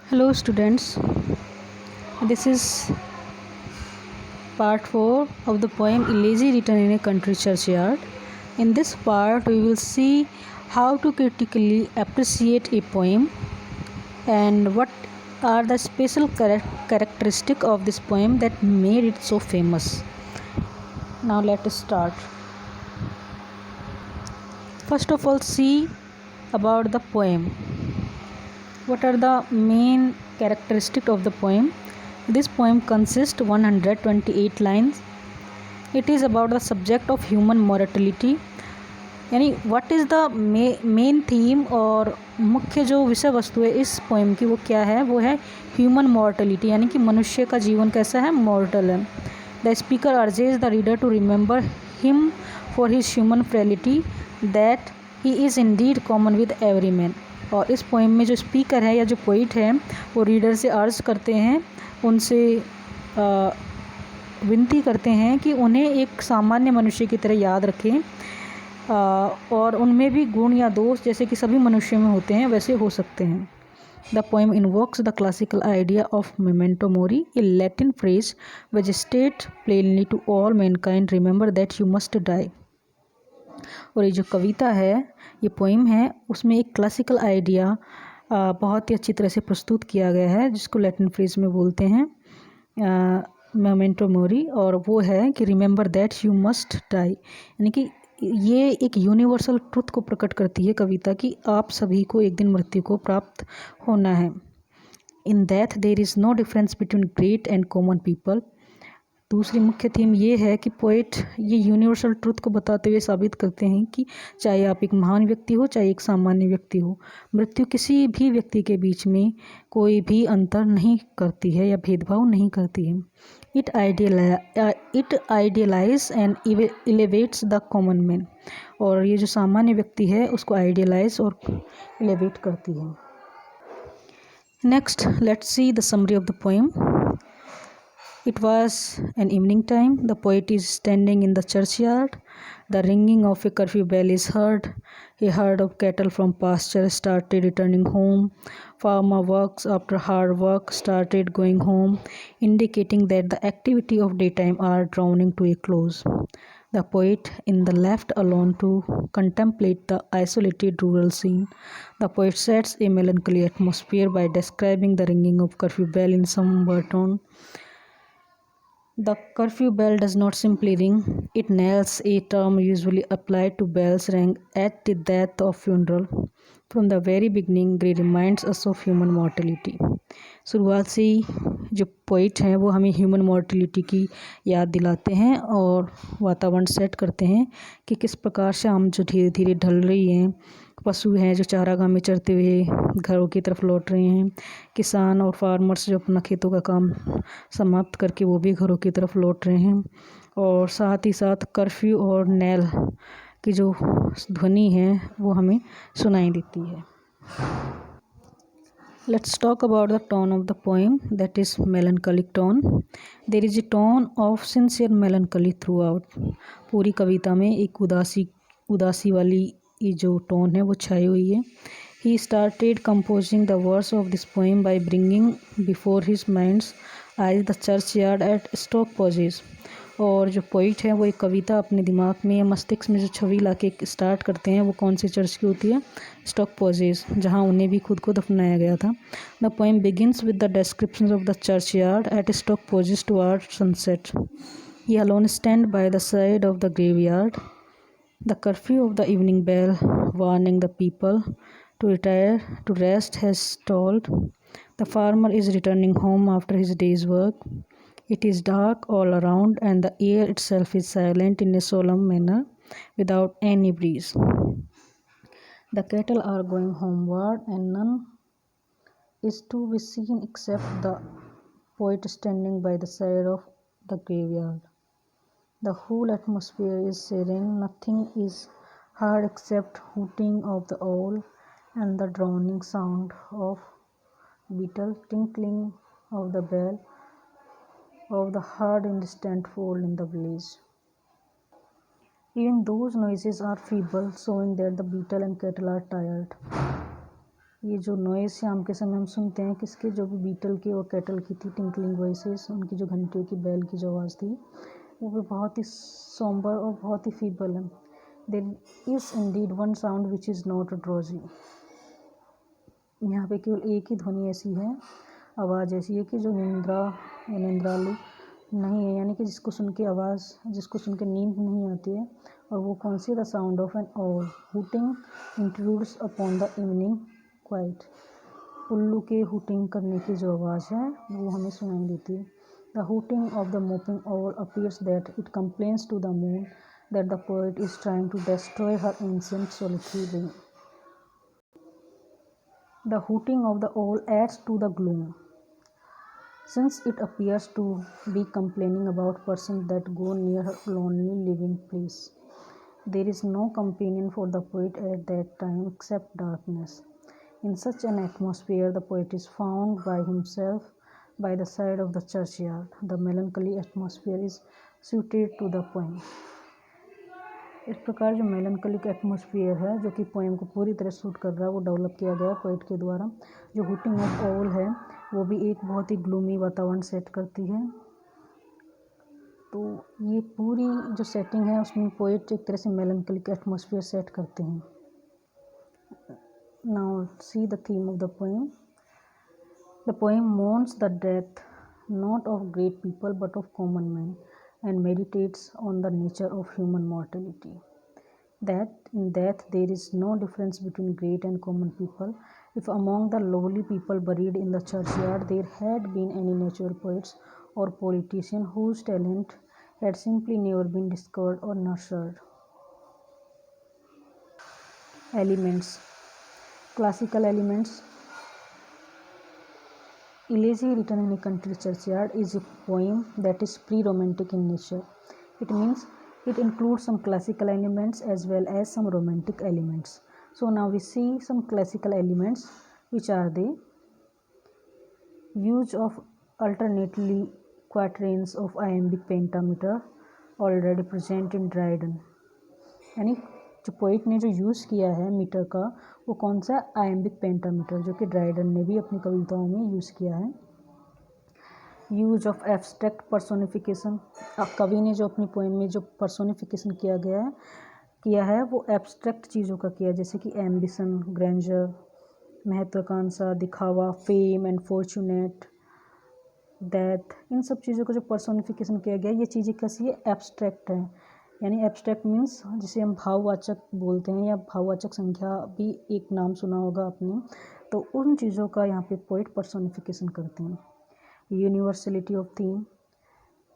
Hello students, this is part 4 of the poem Elegy written in a country churchyard. In this part we will see how to critically appreciate a poem and what are the special characteristics of this poem that made it so famous. Now let us start. First of all, see about the poem. What are the main characteristics of the poem? This poem consists 128 lines. It is about the subject of human mortality. यानी what is the main theme और मुख्य जो विषय वस्तु है इस poem की वो क्या है, वो है ह्यूमन मॉर्टलिटी, यानी कि मनुष्य का जीवन कैसा है, मॉर्टल है. The speaker urges the reader to remember him for his human frailty that he is indeed common with every man. और इस पोएम में जो स्पीकर है या जो पोइट है वो रीडर से अर्ज करते हैं, उनसे विनती करते हैं कि उन्हें एक सामान्य मनुष्य की तरह याद रखें और उनमें भी गुण या दोष जैसे कि सभी मनुष्यों में होते हैं वैसे हो सकते हैं. The poem invokes the classical idea of memento mori, a Latin phrase which state plainly to all mankind remember that you must die. और ये जो कविता है, ये पोइम है, उसमें एक क्लासिकल आइडिया बहुत ही अच्छी तरह से प्रस्तुत किया गया है जिसको लैटिन फ्रेज में बोलते हैं मेमेंटो मोरी, और वो है कि remember that you must die. यानी कि ये एक यूनिवर्सल ट्रुथ को प्रकट करती है कविता कि आप सभी को एक दिन मृत्यु को प्राप्त होना है. In that there is no difference between great and common people. दूसरी मुख्य थीम ये है कि पोइट ये यूनिवर्सल ट्रुथ को बताते हुए साबित करते हैं कि चाहे आप एक महान व्यक्ति हो चाहे एक सामान्य व्यक्ति हो, मृत्यु किसी भी व्यक्ति के बीच में कोई भी अंतर नहीं करती है या भेदभाव नहीं करती है. It idealise and elevates the common man. और ये जो सामान्य व्यक्ति है उसको आइडियलाइज और एलिवेट करती है. Next let's see the summary of the poem. It was an evening time. The poet is standing in the churchyard. The ringing of a curfew bell is heard. A herd of cattle from pasture started returning home. Farmer works after hard work started going home, indicating that the activity of daytime are drawing to a close. The poet in the left alone to contemplate the isolated rural scene. The poet sets a melancholy atmosphere by describing the ringing of curfew bell in somber tone. The curfew bell does not simply ring, it knells, a term usually applied to bells rang at the death of funeral. From the very beginning, it reminds us of human mortality. शुरुआत से ही जो poet हैं वो हमें human mortality की याद दिलाते हैं और वातावरण सेट करते हैं कि किस प्रकार से हम जो धीरे धीरे ढल रही हैं, पशु हैं जो चारागाह में चरते हुए घरों की तरफ लौट रहे हैं, किसान और फार्मर्स जो अपना खेतों का काम समाप्त करके वो भी घरों की तरफ लौट रहे हैं, और साथ ही साथ कर्फ्यू और नेल की जो ध्वनि है वो हमें सुनाई देती है. Let's talk about the tone of the poem, that is melancholic tone. There is a tone of sincere melancholy throughout. पूरी कविता में एक उदासी वाली ये जो टोन है वो छाई हुई है. He started composing the verse of this poem by bringing before his mind's eyes the churchyard at stock pauses. और जो पोइट है वो एक कविता अपने दिमाग में या मस्तिष्क में जो छवि लाके स्टार्ट करते हैं वो कौन से चर्च की होती है, स्टॉक पॉजेज, जहाँ उन्हें भी खुद को दफनाया गया था. The poem begins with the description of the churchyard at Stoke Poges toward sunset. He alone stand by the side of the graveyard. The curfew of the evening bell warning the people to retire to rest has told. The farmer is returning home after his day's work. It is dark all around and the air itself is silent in a solemn manner without any breeze. The cattle are going homeward and none is to be seen except the poet standing by the side of the graveyard. The whole atmosphere is serene. Nothing is heard except hooting of the owl and the droning sound of beetle, tinkling of the bell of the herd in distant fold in the village. Even those noises are feeble, showing that the beetle and cattle are tired. ये जो noise शाम के समय हम सुनते हैं किसके, जो भी बीटल के और कैटल की थी, टिंकलिंग वॉइसेस, उनकी जो घंटियों की बैल की जो आवाज़ थी वो भी बहुत ही सोम्बर और बहुत ही फीबल है। There is indeed one sound which is not drowsy. यहाँ पे केवल एक ही ध्वनि ऐसी है, आवाज़ ऐसी है कि जो निंद्रा या निंद्रालु नहीं है, यानी कि जिसको सुन के नींद नहीं आती है। और वो कौन सी, the sound of an owl hooting intrudes upon the evening quiet. उल्लू के हुटिंग करने की जो आवाज़ है वो हमें सुनाई देती है। The hooting of the moping owl appears that it complains to the moon that the poet is trying to destroy her ancient solitary ring. The hooting of the owl adds to the gloom, since it appears to be complaining about persons that go near her lonely living place. There is no companion for the poet at that time except darkness. In such an atmosphere, the poet is found by himself by the side of the churchyard. The melancholy atmosphere is suited to the poem. इस प्रकार जो मेलनकलिक atmosphere है जो कि poem को पूरी तरह suit कर रहा है वो डेवलप किया गया पोइट के द्वारा। जो हुटिंग ऑफ ऑल है वो भी एक बहुत ही ग्लूमी वातावरण सेट करती है। तो ये पूरी जो सेटिंग है उसमें पोइट एक तरह से मेलनकलिक एटमॉस्फेयर सेट करते हैं। Now see the theme of the poem. The poem mourns the death not of great people but of common men, and meditates on the nature of human mortality. That in death there is no difference between great and common people. If among the lowly people buried in the churchyard there had been any natural poets or politicians whose talent had simply never been discovered or nurtured. Elements. Classical elements. Elegy written in a country churchyard is a poem that is pre-romantic in nature. It means it includes some classical elements as well as some romantic elements. So now we see some classical elements, which are the use of alternately quatrains of iambic pentameter already present in Dryden. यानी जो poet ने जो use किया है metre का वो कौन सा, आयम्बिक पेंटामीटर, जो कि ड्राइडन ने भी अपनी कविताओं में यूज़ किया है। Use of abstract personification. अब कवि ने जो अपनी पोएम में जो पर्सोनिफिकेशन किया है वो एब्स्ट्रैक्ट चीज़ों का किया, जैसे कि एम्बिशन, ग्रैंडर, महत्वाकांक्षा, दिखावा, फेम एंड फॉर्चूनेट, डेथ, इन सब चीज़ों का जो पर्सोनिफिकेशन किया गया ये चीज़ें कैसी है, एब्स्ट्रैक्ट है। यानी एब्स्ट्रैक्ट मीन्स जिसे हम भाववाचक बोलते हैं या भाववाचक संख्या भी एक नाम सुना होगा आपने, तो उन चीज़ों का यहाँ पे पोइट पर्सोनिफिकेशन करते हैं। Universality of theme.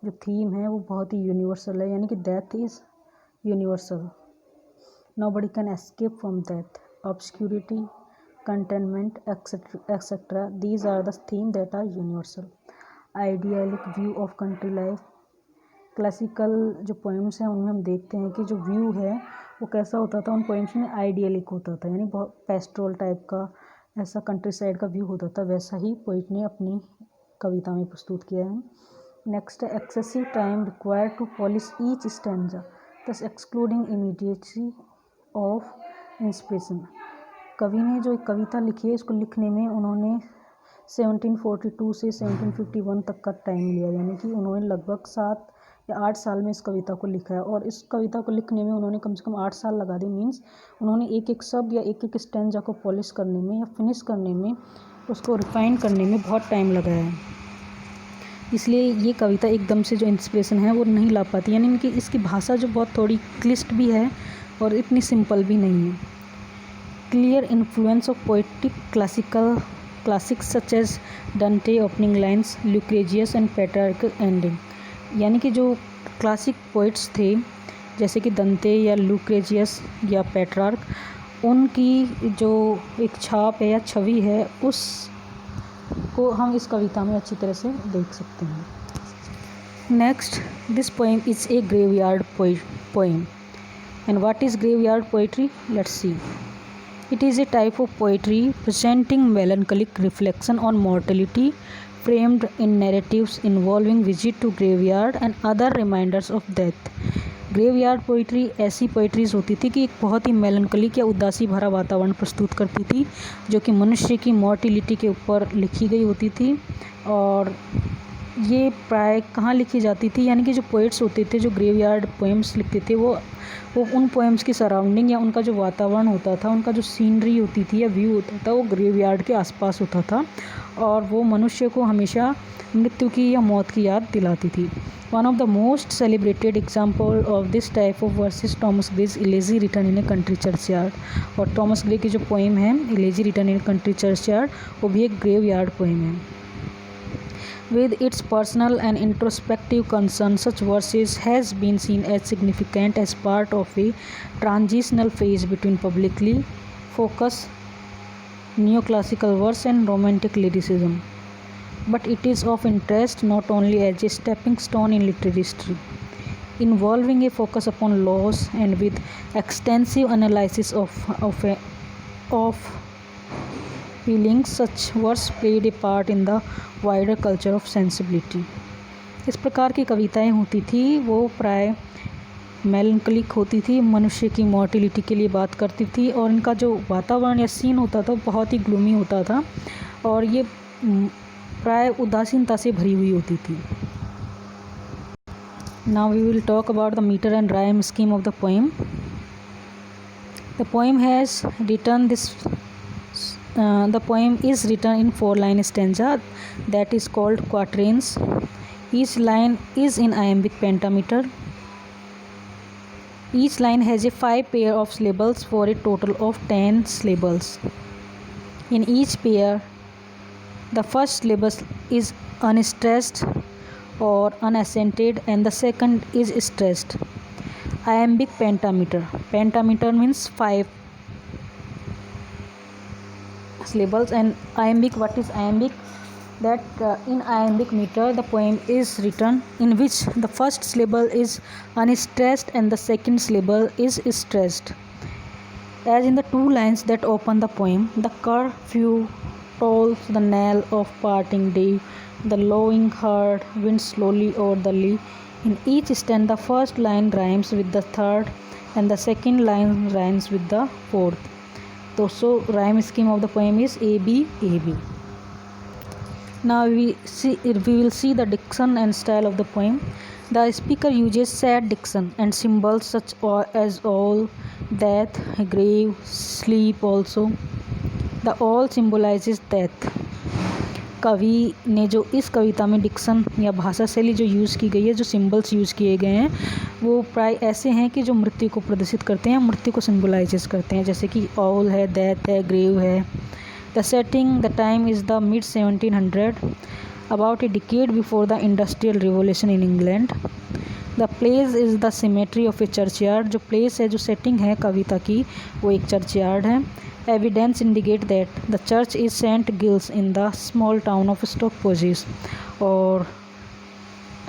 जो थीम है वो बहुत ही यूनिवर्सल है, यानी कि death is universal, nobody can escape from death. Obscurity, contentment etcetera, these are the theme that are universal. Idyllic view of country life. Classical जो पोएम्स हैं उनमें हम देखते हैं कि जो व्यू है वो कैसा होता था, उन पोएम्स में आइडियलिक होता था, यानी बहुत पेस्ट्रोल टाइप का ऐसा कंट्री साइड का व्यू होता था, वैसा ही पोइट ने अपनी कविता में प्रस्तुत किया है। नेक्स्ट है excessive time required to polish each stanza thus excluding immediately of inspiration. कवि ने जो एक कविता लिखी है इसको लिखने में उन्होंने 1742 से 1751 तक का टाइम लिया, यानी कि उन्होंने लगभग 7 या 8 साल में इस कविता को लिखा है। और इस कविता को लिखने में उन्होंने कम से कम 8 साल लगा दिए। मीन्स उन्होंने एक एक शब्द या एक एक स्टैंजा को पॉलिश करने में या फिनिश करने में, उसको रिफाइन करने में बहुत टाइम लगाया है। इसलिए ये कविता एकदम से जो इंस्पिरेशन है वो नहीं ला पाती, यानी कि इसकी भाषा जो बहुत थोड़ी क्लिष्ट भी है और इतनी सिंपल भी नहीं है। Clear influence of poetic classics such as Dante opening lines, Lucretius and Petrarchan ending. यानी कि जो क्लासिक पोइट्स थे जैसे कि दंते या लुक्रेजियस या पेट्रार्क, उनकी जो एक छाप है या छवि है उस को हम इस कविता में अच्छी तरह से देख सकते हैं। Next, this poem is a graveyard poem. And what is graveyard poetry? Let's see. It is a type of poetry presenting melancholic reflection on mortality, framed in narratives involving visit to graveyard and other reminders of death. Graveyard poetry ऐसी poetries होती थी कि एक बहुत ही मेलनकलिक या उदासी भरा वातावरण प्रस्तुत करती थी, जो कि मनुष्य की मॉर्टिलिटी के ऊपर लिखी गई होती थी। और ये प्राय कहाँ लिखी जाती थी, यानी कि जो पोइट्स होते थे जो ग्रेवयार्ड पोएम्स लिखते थे वो उन पोएम्स की सराउंडिंग या उनका जो वातावरण होता था, उनका जो सीनरी होती थी या व्यू होता था, वो ग्रेवयार्ड के आसपास होता था और वो मनुष्य को हमेशा मृत्यु की या मौत की याद दिलाती थी। One of the most celebrated example of this type of verses Thomas Gray's elegy written in a country churchyard. और टॉमस ग्रे की जो पोएम है elegy written in a country churchyard, वो भी एक ग्रेवयार्ड पोएम है। With its personal and introspective concern, such verses has been seen as significant as part of a transitional phase between publicly focused neoclassical verse and romantic lyricism. But it is of interest not only as a stepping stone in literary history, involving a focus upon loss and with extensive analysis of feelings, such verse played a part in the wider culture of sensibility. इस प्रकार की कविताएं होती थी वो प्राय मेलनकलिक होती थी, मनुष्य की मॉर्टिलिटी के लिए बात करती थी और इनका जो वातावरण या सीन होता था बहुत ही ग्लूमी होता था और ये प्राय उदासीनता से भरी हुई होती थी। Now we will talk about the metre and rhyme scheme of the poem. The poem has written this the poem is written in 4-line stanza that is called quatrains. Each line is in iambic pentameter. Each line has a 5 pair of syllables for a total of 10 syllables. In each pair, the first syllable is unstressed or unaccented and the second is stressed. Iambic pentameter. Pentameter means 5 syllables, and iambic, what is iambic? That in iambic meter the poem is written in which the first syllable is unstressed and the second syllable is stressed. As in the 2 lines that open the poem, the curfew tolls the knell of parting day, the lowing herd winds slowly over the lea. In each stanza the first line rhymes with the third and the second line rhymes with the fourth. So rhyme scheme of the poem is AB AB. Now we will see the diction and style of the poem. The speaker uses sad diction and symbols such as all, death, grave, sleep also. The all symbolizes death. कवि ने जो इस कविता में Dickson या भाषा शैली जो use की गई है, जो सिंबल्स यूज़ किए गए हैं, वो प्राय ऐसे हैं कि जो मृत्यु को प्रदर्शित करते हैं, मृत्यु को सिंबलाइजेस करते हैं, जैसे कि ऑल है, डेथ है, ग्रेव है। The setting, the time is the mid 1700, about a decade before the industrial revolution in England. The place is the symmetry of A churchyard. जो प्लेस है, जो सेटिंग है कविता की, वो एक चर्चयार्ड है। Evidence indicate that the church is St. Giles in the small town of Stockposes। और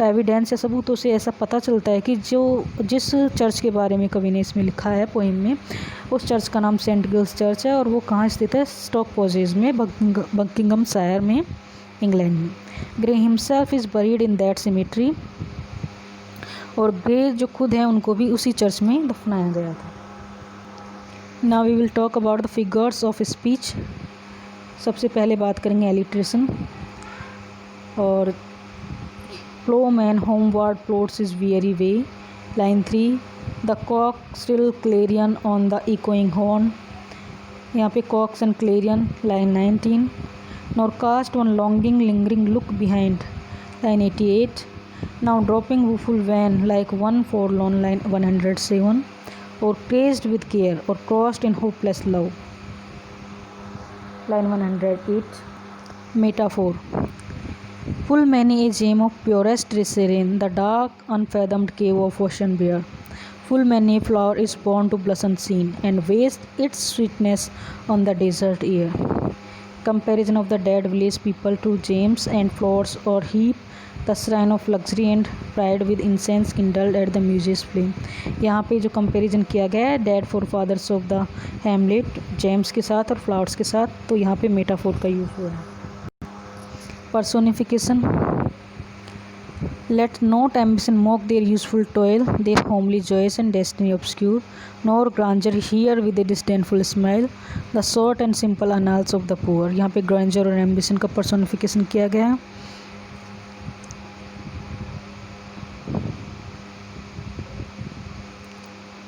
evidence या सबूतों से ऐसा पता चलता है कि जिस चर्च के बारे में कवि ने इसमें लिखा है पोइम में, उस चर्च का नाम सेंट गिल्स चर्च है और वो कहाँ स्थित है? स्टॉकपोजेस में, बकिंगमशायर में, इंग्लैंड में। Grey himself is buried in that symmetry. और ग्रे जो खुद हैं उनको भी उसी चर्च में दफनाया गया था। Now we will talk about the figures of speech. सबसे पहले बात करेंगे एलिट्रेशन। और ploughman homeward plods his weary way, line 3। The cock shrill clarion or the echoing horn, यहाँ पे cocks and clarion, line 19। Nor cast one longing lingering look behind, line 88। Now drooping woeful wan like one forlorn, line 107। और praised with care or crossed in hopeless love, line 108। Metaphor. Full many a gem of purest serene, the dark unfathomed cave of ocean bare. Full many a flower is born to blush unseen, and wastes its sweetness on the desert air. Comparison of the dead village people to gems and flowers or heap the shrine of luxury and pride with incense kindled at the muse's flame। यहाँ पे जो comparison किया गया है dead forefathers of the hamlet, James के साथ और flowers के साथ, तो यहाँ पे मेटाफोर का यूज़ हुआ है। Personification. Let not ambition mock their useful toil, their homely joys and destiny obscure, nor grandeur hear with a disdainful smile the short and simple annals of the poor। यहाँ पे grandeur और ambition का personification किया गया है।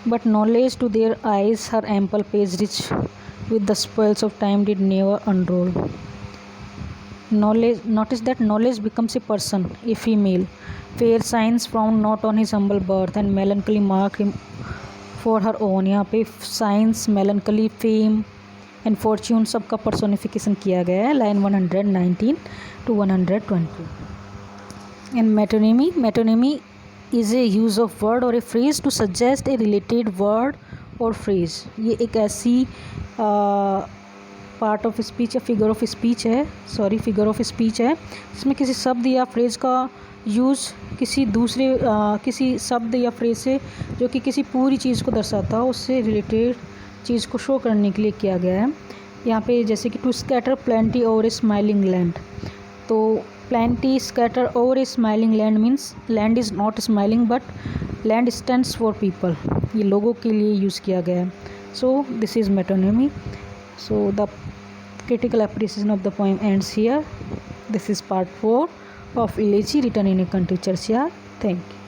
But knowledge to their eyes her ample page rich with the spoils of time did never unroll। Knowledge, notice that knowledge becomes a person, a female, fair signs found not on his humble birth and melancholy mark him for her own। यहाँ पे science, melancholy, fame and fortune सबका personification किया गया है line 119 to 120। And metonymy, metonymy is a use of word or a phrase to suggest a related word or phrase. ये एक ऐसी part of speech या फिगर ऑफ स्पीच है, figure of speech है जिसमें किसी शब्द या फ्रेज का यूज़ किसी दूसरे किसी शब्द या फ्रेज से जो कि किसी पूरी चीज़ को दर्शाता हो उससे रिलेटेड चीज़ को शो करने के लिए किया गया है। यहाँ पे जैसे कि to scatter plenty over a smiling land, तो plenty scatter over a smiling land means land is not smiling but land stands for people, ये लोगों के लिए यूज़ किया गया है। So this is metonymy. So the critical appreciation of the poem ends here. This is part 4 of Elegy written in a country churchyard. Thank you.